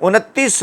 29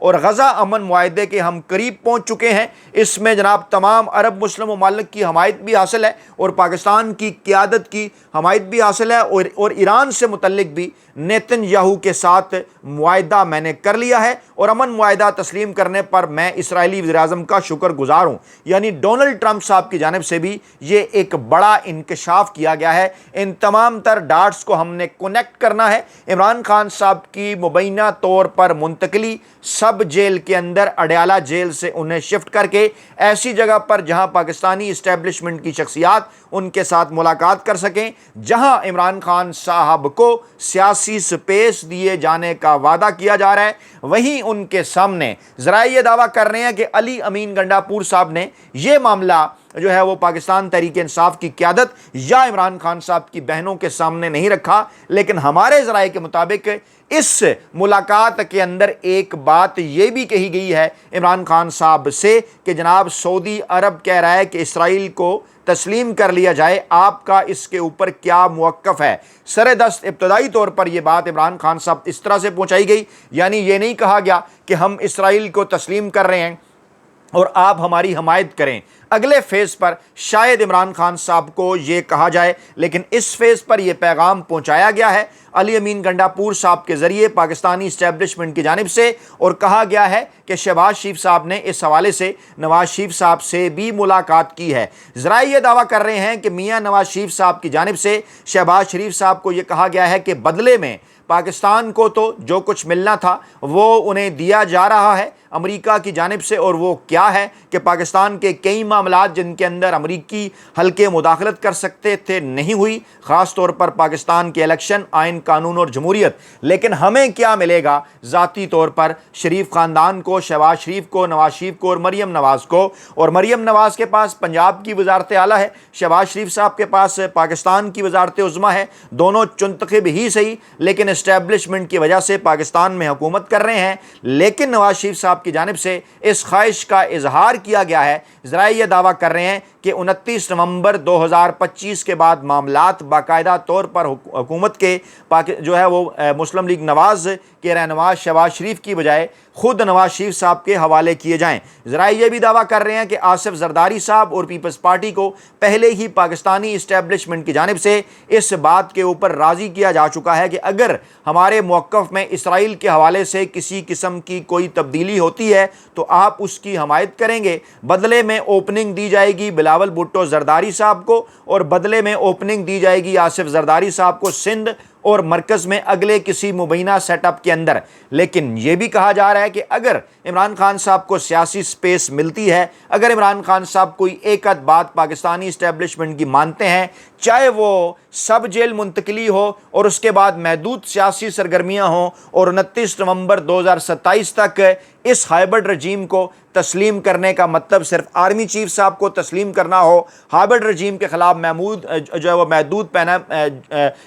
اور غزہ امن معاہدے کے ہم قریب پہنچ چکے ہیں۔ اس میں جناب تمام عرب مسلم ممالک کی حمایت بھی حاصل ہے اور پاکستان کی قیادت کی حمایت بھی حاصل ہے، اور ایران سے متعلق بھی نیتن یاہو کے ساتھ معاہدہ میں نے کر لیا ہے، اور امن معاہدہ تسلیم کرنے پر میں اسرائیلی وزیر اعظم کا شکر گزار ہوں۔ یعنی ڈونلڈ ٹرمپ صاحب کی جانب سے بھی یہ ایک بڑا انکشاف کیا گیا ہے۔ ان تمام تر ڈاٹس کو ہم نے کنیکٹ کرنا ہے۔ عمران خان صاحب کی مبینہ طور پر منتقلی سب جیل کے اندر اڈیالہ جیل سے انہیں شفٹ کر کے ایسی جگہ پر جہاں پاکستانی اسٹیبلشمنٹ کی شخصیات ان کے ساتھ ملاقات کر سکیں، جہاں عمران خان صاحب کو سیاسی سپیس دیے جانے کا وعدہ کیا جا رہا ہے، وہیں ان کے سامنے ذرائع یہ دعویٰ کر رہے ہیں کہ علی امین گنڈاپور صاحب نے یہ معاملہ جو ہے وہ پاکستان تحریک انصاف کی قیادت یا عمران خان صاحب کی بہنوں کے سامنے نہیں رکھا، لیکن ہمارے ذرائع کے مطابق اس ملاقات کے اندر ایک بات یہ بھی کہی گئی ہے عمران خان صاحب سے کہ جناب سعودی عرب کہہ رہا ہے کہ اسرائیل کو تسلیم کر لیا جائے، آپ کا اس کے اوپر کیا موقف ہے؟ سر دست ابتدائی طور پر یہ بات عمران خان صاحب اس طرح سے پہنچائی گئی، یعنی یہ نہیں کہا گیا کہ ہم اسرائیل کو تسلیم کر رہے ہیں اور آپ ہماری حمایت کریں۔ اگلے فیز پر شاید عمران خان صاحب کو یہ کہا جائے، لیکن اس فیز پر یہ پیغام پہنچایا گیا ہے علی امین گنڈاپور صاحب کے ذریعے پاکستانی اسٹیبلشمنٹ کی جانب سے، اور کہا گیا ہے کہ شہباز شریف صاحب نے اس حوالے سے نواز شریف صاحب سے بھی ملاقات کی ہے۔ ذرائع یہ دعویٰ کر رہے ہیں کہ میاں نواز شریف صاحب کی جانب سے شہباز شریف صاحب کو یہ کہا گیا ہے کہ بدلے میں پاکستان کو تو جو کچھ ملنا تھا وہ انہیں دیا جا رہا ہے امریکہ کی جانب سے، اور وہ کیا ہے کہ پاکستان کے کئی معاملات جن کے اندر امریکی حلقے مداخلت کر سکتے تھے نہیں ہوئی، خاص طور پر پاکستان کے الیکشن، آئین قانون اور جمہوریت۔ لیکن ہمیں کیا ملے گا ذاتی طور پر شریف خاندان کو، شہباز شریف کو، نواز شریف کو اور مریم نواز کو؟ اور مریم نواز کے پاس پنجاب کی وزارت اعلیٰ ہے، شہباز شریف صاحب کے پاس پاکستان کی وزارت عظمیٰ ہے، دونوں چنتخب ہی صحیح لیکن اسٹیبلشمنٹ کی وجہ سے پاکستان میں حکومت کر رہے ہیں۔ لیکن نواز شریف صاحب کی جانب سے اس خواہش کا اظہار کیا گیا ہے، ذرائع یہ دعویٰ کر رہے ہیں کہ 29 نومبر 2025 کے بعد معاملات باقاعدہ طور پر حکومت کے جو ہے وہ مسلم لیگ نواز کے رہنما شہباز شریف کی بجائے خود نواز شریف صاحب کے حوالے کیے جائیں۔ ذرائع یہ بھی دعویٰ کر رہے ہیں کہ آصف زرداری صاحب اور پیپلز پارٹی کو پہلے ہی پاکستانی اسٹیبلشمنٹ کی جانب سے اس بات کے اوپر راضی کیا جا چکا ہے کہ اگر ہمارے موقف میں اسرائیل کے حوالے سے کسی قسم کی کوئی تبدیلی ہوتی ہے تو آپ اس کی حمایت کریں گے۔ بدلے میں اوپننگ دی جائے گی بلاول بھٹو زرداری صاحب کو، اور بدلے میں اوپننگ دی جائے گی آصف زرداری صاحب کو سندھ اور مرکز میں اگلے کسی مبینہ سیٹ اپ کے اندر۔ لیکن یہ بھی کہا جا رہا ہے کہ اگر عمران خان صاحب کو سیاسی سپیس ملتی ہے، اگر عمران خان صاحب کوئی ایک آدھ بات پاکستانی اسٹیبلشمنٹ کی مانتے ہیں، چاہے وہ سب جیل منتقلی ہو اور اس کے بعد محدود سیاسی سرگرمیاں ہوں، اور 29 نومبر 2027 تک اس ہائبرڈ رجیم کو تسلیم کرنے کا مطلب صرف آرمی چیف صاحب کو تسلیم کرنا ہو، ہائبرڈ رجیم کے خلاف جو ہے وہ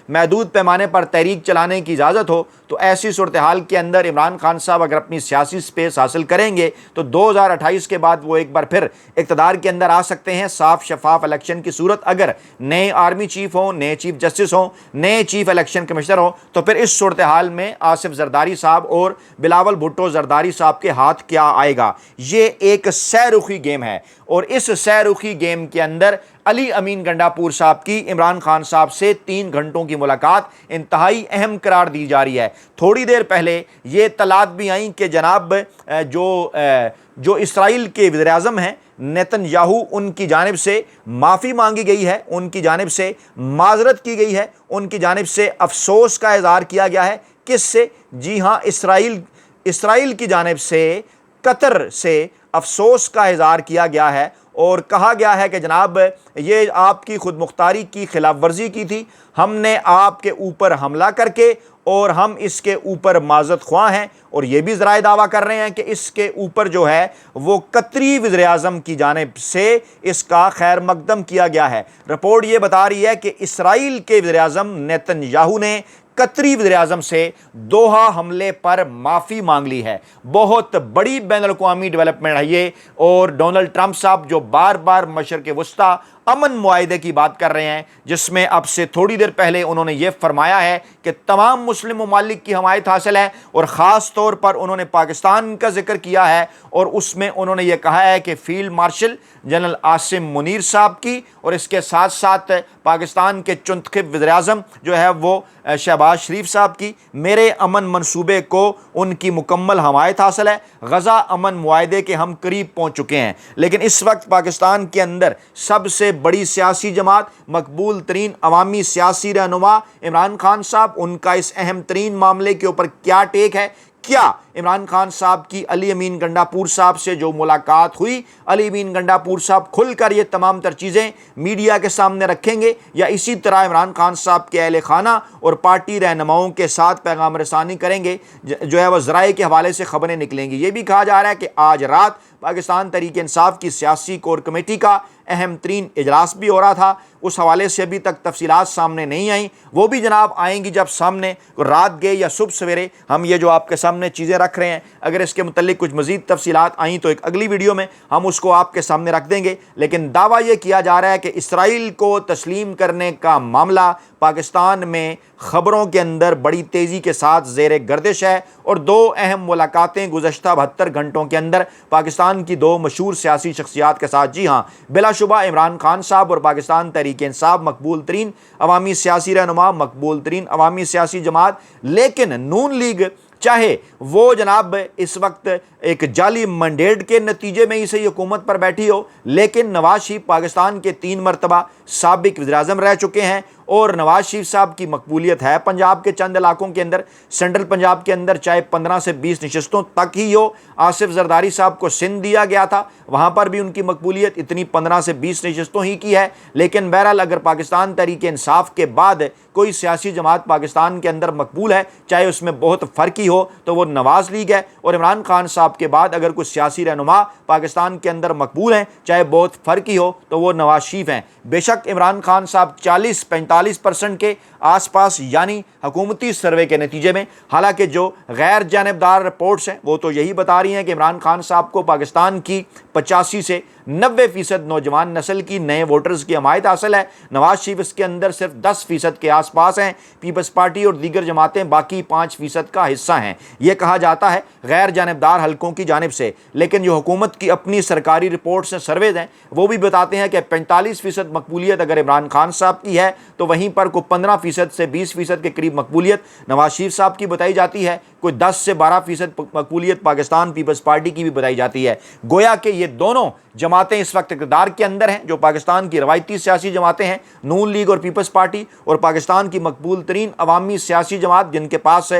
محدود پیمانے پر تحریک چلانے کی اجازت ہو، تو ایسی صورتحال کے اندر عمران خان صاحب اگر اپنی سیاسی سپیس حاصل کریں گے تو 2028 کے بعد وہ ایک بار پھر اقتدار کے اندر آ سکتے ہیں، صاف شفاف الیکشن کی صورت اگر نئے آرمی چیف ہوں، نئے چیف جسٹس ہوں، نئے چیف الیکشن کمشنر ہوں، تو پھر اس صورتحال میں آصف زرداری صاحب اور بلاول بھٹو زرداری صاحب کے ہاتھ کیا آئے گا؟ یہ ایک سہ رخی گیم ہے، اور اس سہ رخی گیم کے اندر علی امین گنڈاپور صاحب کی عمران خان صاحب سے 3 گھنٹوں کی ملاقات انتہائی اہم قرار دی جا رہی ہے۔ تھوڑی دیر پہلے یہ اطلاعات بھی آئیں کہ جناب جو اسرائیل کے وزیر اعظم ہیں نیتن یاہو، ان کی جانب سے معافی مانگی گئی ہے، ان کی جانب سے معذرت کی گئی ہے، ان کی جانب سے افسوس کا اظہار کیا گیا ہے۔ کس سے؟ جی ہاں، اسرائیل کی جانب سے قطر سے افسوس کا اظہار کیا گیا ہے، اور کہا گیا ہے کہ جناب یہ آپ کی خود مختاری کی خلاف ورزی کی تھی، ہم نے آپ کے اوپر حملہ کر کے اور ہم اس کے اوپر معذرت خواہ ہیں۔ اور یہ بھی ذرائع دعویٰ کر رہے ہیں کہ اس کے اوپر جو ہے وہ قطری وزیر اعظم کی جانب سے اس کا خیر مقدم کیا گیا ہے۔ رپورٹ یہ بتا رہی ہے کہ اسرائیل کے وزیر اعظم نیتن یاہو نے قطری وزیر اعظم سے دوحہ حملے پر معافی مانگ لی ہے۔ بہت بڑی بین الاقوامی ڈیولپمنٹ ہے یہ، اور ڈونلڈ ٹرمپ صاحب جو بار بار مشرق وسطیٰ امن معاہدے کی بات کر رہے ہیں، جس میں اب سے تھوڑی دیر پہلے انہوں نے یہ فرمایا ہے کہ تمام مسلم ممالک کی حمایت حاصل ہے، اور خاص طور پر انہوں نے پاکستان کا ذکر کیا ہے، اور اس میں انہوں نے یہ کہا ہے کہ field marshal general Asim Munir صاحب کی اور اس کے ساتھ ساتھ پاکستان کے چنتخب وزیر اعظم جو ہے وہ شہباز شریف صاحب کی میرے امن منصوبے کو ان کی مکمل حمایت حاصل ہے۔ غزہ امن معاہدے کے ہم قریب پہنچ چکے ہیں، لیکن اس وقت پاکستان کے اندر سب سے بڑی سیاسی جماعت، مقبول ترین عوامی سیاسی رہنما عمران خان صاحب، ان کا اس اہم ترین معاملے کے اوپر کیا ٹیک ہے؟ کیا عمران خان صاحب کی علی امین گنڈاپور صاحب سے جو ملاقات ہوئی، علی امین گنڈاپور صاحب کھل کر یہ تمام تر چیزیں میڈیا کے سامنے رکھیں گے، یا اسی طرح عمران خان صاحب کے اہل خانہ اور پارٹی رہنماؤں کے ساتھ پیغام رسانی کریں گے، جو ہے وہ ذرائع کے حوالے سے خبریں نکلیں گی؟ یہ بھی کہا جا رہا ہے کہ آج رات پاکستان تحریک انصاف کی سیاسی کور کمیٹی کا اہم ترین اجلاس بھی ہو رہا تھا، اس حوالے سے ابھی تک تفصیلات سامنے نہیں آئیں، وہ بھی جناب آئیں گی جب سامنے رات گئے یا صبح سویرے ہم یہ جو آپ کے سامنے چیزیں رکھ رہے ہیں، اگر اس کے متعلق کچھ مزید تفصیلات آئیں تو ایک اگلی ویڈیو میں ہم اس کو آپ کے سامنے رکھ دیں گے۔ لیکن دعویٰ یہ کیا جا رہا ہے کہ اسرائیل کو تسلیم کرنے کا معاملہ پاکستان میں خبروں کے اندر بڑی تیزی کے ساتھ زیر گردش ہے، اور دو اہم ملاقاتیں گزشتہ 72 گھنٹوں کے اندر پاکستان کی دو مشہور سیاسی شخصیات کے ساتھ، جی ہاں بلا شبہ عمران خان صاحب اور پاکستان تحریک انصاف، مقبول ترین عوامی سیاسی رہنما، مقبول ترین عوامی سیاسی جماعت، لیکن نون لیگ چاہے وہ جناب اس وقت ایک جعلی مینڈیٹ کے نتیجے میں ہی سے حکومت پر بیٹھی ہو، لیکن نواز شریف پاکستان کے 3 مرتبہ سابق وزیر اعظم رہ چکے ہیں، اور نواز شریف صاحب کی مقبولیت ہے پنجاب کے چند علاقوں کے اندر، سینٹرل پنجاب کے اندر چاہے 15 سے 20 نشستوں تک ہی ہو۔ آصف زرداری صاحب کو سندھ دیا گیا تھا، وہاں پر بھی ان کی مقبولیت اتنی 15 سے 20 نشستوں ہی کی ہے، لیکن بہرحال اگر پاکستان تحریک انصاف کے بعد کوئی سیاسی جماعت پاکستان کے اندر مقبول ہے، چاہے اس میں بہت فرق ہی ہو، تو وہ نواز لیگ ہے، اور عمران خان صاحب کے بعد اگر کوئی سیاسی رہنما پاکستان کے اندر مقبول ہیں، چاہے بہت فرق ہی ہو، تو وہ نواز شریف ہیں۔ بے شک عمران خان صاحب 40-45% کے آس پاس یعنی حکومتی سروے کے نتیجے میں، حالانکہ جو غیر جانبدار رپورٹس ہیں وہ تو یہی بتا رہی ہیں کہ عمران خان صاحب کو پاکستان کی 85 سے 90% نوجوان نسل کی نئے ووٹرز کی حمایت حاصل ہے۔ نواز شریف اس کے اندر صرف 10% کے آس پاس ہیں، پیپلز پارٹی اور دیگر جماعتیں باقی 5% کا حصہ ہیں، یہ کہا جاتا ہے غیر جانبدار حلقوں کی جانب سے۔ لیکن جو حکومت کی اپنی سرکاری رپورٹس ہیں، سرویز ہیں، وہ بھی بتاتے ہیں کہ 45% مقبولیت اگر عمران خان صاحب کی ہے، تو وہیں پر کوئی 15% سے 20% کے قریب مقبولیت نواز شریف صاحب کی بتائی جاتی ہے، کوئی 10 سے 12% مقبولیت پاکستان پیپلز پارٹی کی بھی بتائی جاتی ہے۔ گویا کہ یہ دونوں جماعتیں اس وقت اقتدار کے اندر ہیں، جو پاکستان کی روایتی سیاسی جماعتیں ہیں، نون لیگ اور پیپلز پارٹی، اور پاکستان کی مقبول ترین عوامی سیاسی جماعت، جن کے پاس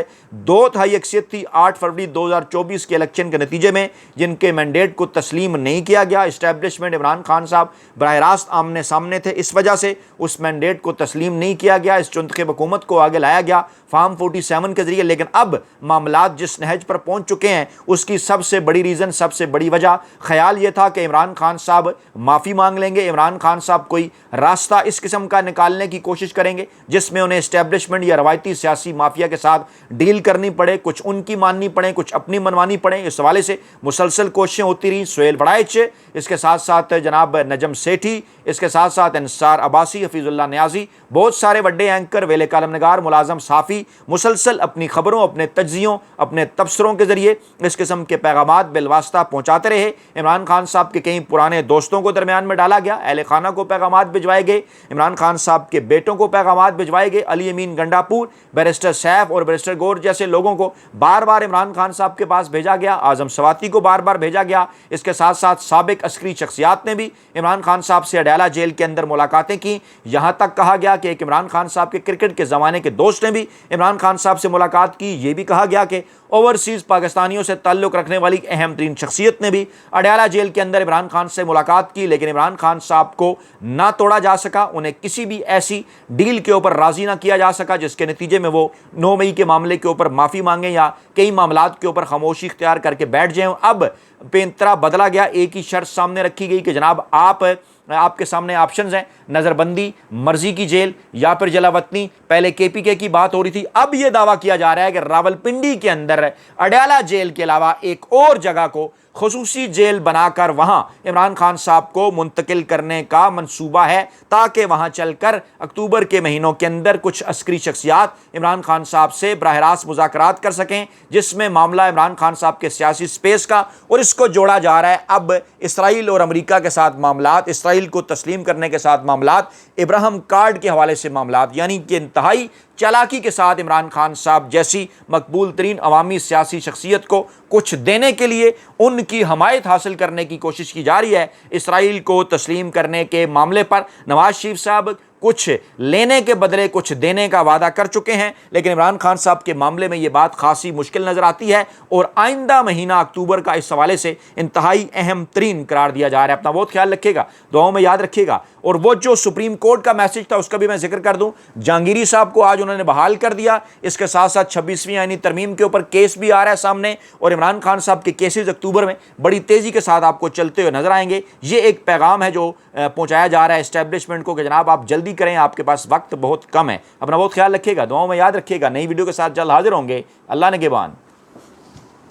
2/3 اکثریت تھی 8 فروری 2024 کے الیکشن کے نتیجے میں، جن کے مینڈیٹ کو تسلیم نہیں کیا گیا۔ اسٹیبلشمنٹ عمران خان صاحب براہ راست آمنے سامنے تھے، اس وجہ سے اس مینڈیٹ کو تسلیم نہیں کیا گیا، اس چنتخب حکومت کو آگے لایا گیا فارم 47 کے ذریعے۔ لیکن اب معاملات جس نہج پر پہنچ چکے ہیں، اس کی سب سے بڑی ریزن، سب سے بڑی وجہ خیال یہ تھا کہ عمران خان صاحب معافی مانگ لیں گے، عمران خان صاحب کوئی راستہ اس قسم کا نکالنے کی کوشش کریں گے جس میں انہیں اسٹیبلشمنٹ یا روایتی سیاسی مافیا کے ساتھ ڈیل کرنی پڑے، کچھ ان کی ماننی پڑے، کچھ اپنی منوانی پڑے۔ اس حوالے سے مسلسل کوششیں ہوتی رہیں، سہیل بڑائچ، اس کے ساتھ ساتھ جناب نجم سیٹھی، اس کے ساتھ ساتھ انصار عباسی، حفیظ اللہ نیازی، بہت سارے بڑے اینکر، ویلے کالم نگار، ملازم صحافی مسلسل اپنی خبروں، اپنے تجزیوں، اپنے تبصروں کے ذریعے اس قسم کے پیغامات بالواسطہ پہنچاتے رہے۔ عمران خان صاحب کے کئی پرانے دوستوں کو درمیان میں ڈالا گیا، اہل خانہ کو پیغامات بھجوائے گئے، عمران خان صاحب کے بیٹوں کو پیغامات بھجوائے گئے، علی امین گنڈاپور، بیرسٹر سیف اور بیرسٹر گور جیسے لوگوں کو بار بار عمران خان صاحب کے پاس بھیجا گیا، اعظم سواتی کو بار بار بھیجا گیا۔ اس کے ساتھ ساتھ سابق عسکری شخصیات نے بھی عمران خان صاحب سے اڈیالہ جیل کے اندر ملاقاتیں کی، یہاں تک کہا گیا کہ ایک عمران خان صاحب کے کرکٹ کے زمانے کے دوست نے بھی عمران خان صاحب سے ملاقات کی۔ یہ بھی کہا گیا کہ اوورسیز پاکستانیوں سے تعلق رکھنے والی اہم ترین شخصیت نے بھی اڈیالہ جیل کے اندر عمران خان سے ملاقات کی، لیکن عمران خان صاحب کو نہ توڑا جا سکا، انہیں کسی بھی ایسی ڈیل کے اوپر راضی نہ کیا جا سکا جس کے نتیجے میں وہ 9 مئی کے معاملے کے اوپر معافی مانگیں یا کئی معاملات کے اوپر خاموشی اختیار کر کے بیٹھ جائیں۔ اب پینترا بدلا گیا، ایک ہی شرط سامنے رکھی گئی کہ جناب آپ آپ کے سامنے آپشنز ہیں، نظر بندی، مرضی کی جیل یا پھر جلاوطنی۔ پہلے کے پی کے کی بات ہو رہی تھی، اب یہ دعویٰ کیا جا رہا ہے کہ راولپنڈی کے اندر اڈیالہ جیل کے علاوہ ایک اور جگہ کو خصوصی جیل بنا کر وہاں عمران خان صاحب کو منتقل کرنے کا منصوبہ ہے، تاکہ وہاں چل کر اکتوبر کے مہینوں کے اندر کچھ عسکری شخصیات عمران خان صاحب سے براہ راست مذاکرات کر سکیں، جس میں معاملہ عمران خان صاحب کے سیاسی سپیس کا، اور اس کو جوڑا جا رہا ہے اب اسرائیل اور امریکہ کے ساتھ معاملات، اسرائیل کو تسلیم کرنے کے ساتھ معاملات، ابراہم کارڈ کے حوالے سے معاملات، یعنی کہ انتہائی چالاکی کے ساتھ عمران خان صاحب جیسی مقبول ترین عوامی سیاسی شخصیت کو کچھ دینے کے لیے ان کی حمایت حاصل کرنے کی کوشش کی جا رہی ہے۔ اسرائیل کو تسلیم کرنے کے معاملے پر نواز شریف صاحب کچھ لینے کے بدلے کچھ دینے کا وعدہ کر چکے ہیں، لیکن عمران خان صاحب کے معاملے میں یہ بات خاصی مشکل نظر آتی ہے، اور آئندہ مہینہ اکتوبر کا اس حوالے سے انتہائی اہم ترین قرار دیا جا رہا ہے۔ اپنا بہت خیال رکھیے گا، دعاؤں میں یاد رکھیے گا۔ اور وہ جو سپریم کورٹ کا میسج تھا اس کا بھی میں ذکر کر دوں، جہانگیری صاحب کو آج انہوں نے بحال کر دیا، اس کے ساتھ ساتھ 26ویں آئینی ترمیم کے اوپر کیس بھی آ رہا ہے سامنے، اور عمران خان صاحب کے کیسز اکتوبر میں بڑی تیزی کے ساتھ آپ کو چلتے ہوئے نظر آئیں گے۔ یہ ایک پیغام ہے جو پہنچایا جا رہا ہے اسٹیبلشمنٹ کو کہ جناب آپ جلدی کریں، آپ کے پاس وقت بہت کم ہے۔ اپنا بہت خیال رکھیے گا، دعاؤں میں یاد رکھیے گا۔ نئی ویڈیو کے ساتھ جلد حاضر ہوں گے۔ اللہ نگہبان۔